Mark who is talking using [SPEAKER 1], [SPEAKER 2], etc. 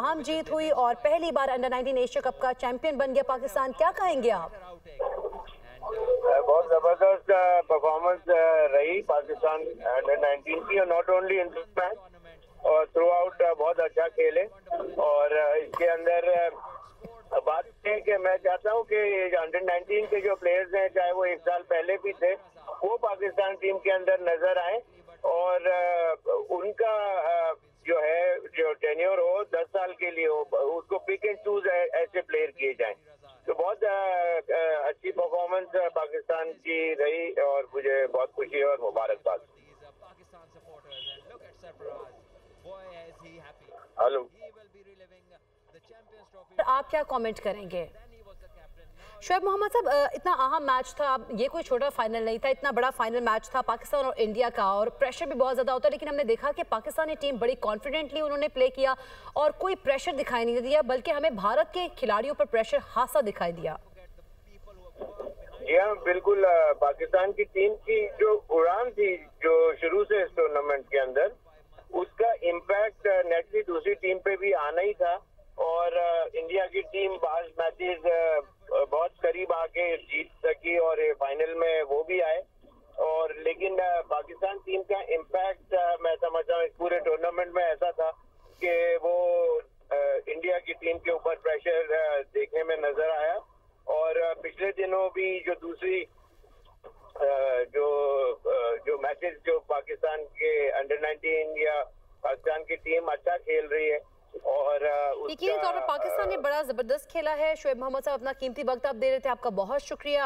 [SPEAKER 1] अहम जीत हुई और पहली बार अंडर 19 एशिया कप का चैंपियन बन गया पाकिस्तान। क्या कहेंगे आप?
[SPEAKER 2] बहुत जबरदस्त परफॉर्मेंस रही पाकिस्तान अंडर 19 की, और not only in this match और थ्रू आउट बहुत अच्छा खेले। और इसके अंदर बात है कि मैं चाहता हूं कि अंडर 19 के जो प्लेयर्स हैं, चाहे वो एक साल पहले भी थे, वो पाकिस्तान टीम के अंदर नजर आए और उनका जो है जो टेन्योर हो 10 साल के लिए हो, उसको पिक एंड चूज ऐसे प्लेयर किए जाएं। तो बहुत अच्छी परफॉर्मेंस पाकिस्तान की रही और मुझे बहुत खुशी और मुबारकबाद। हेलो,
[SPEAKER 1] आप क्या कमेंट करेंगे? शोएब मोहम्मद साहब, इतना अहम मैच था, ये कोई छोटा फाइनल नहीं था, इतना बड़ा फाइनल मैच था पाकिस्तान और इंडिया का, और प्रेशर भी बहुत ज़्यादा होता है। लेकिन हमने देखा कि पाकिस्तानी टीम बड़ी कॉन्फिडेंटली उन्होंने प्ले किया और कोई प्रेशर दिखाई नहीं दिया, बल्कि हमें भारत के खिलाड़ियों पर प्रेशर खासा दिखाई दिया।
[SPEAKER 2] जी हाँ, बिल्कुल। पाकिस्तान की टीम की जो उड़ान थी जो शुरू से इस टूर्नामेंट के अंदर, उसका इम्पैक्ट नेक्स्ट दूसरी टीम पे भी आना ही था। और इंडिया की टीम बाज मैचेस बहुत करीब आके जीत सकी और फाइनल में वो भी आए। और लेकिन पाकिस्तान टीम का इम्पैक्ट मैं समझता हूँ इस पूरे टूर्नामेंट में ऐसा था कि वो इंडिया की टीम के ऊपर प्रेशर देखने में नजर आया। और पिछले दिनों भी जो दूसरी जो मैचेस जो पाकिस्तान के अंडर 19 या पाकिस्तान की टीम अच्छा खेल रही है और
[SPEAKER 1] यकीनी तौर पर पाकिस्तान ने बड़ा जबरदस्त खेला है। शोएब मोहम्मद साहब, अपना कीमती वक्त आप दे रहे थे, आपका बहुत शुक्रिया।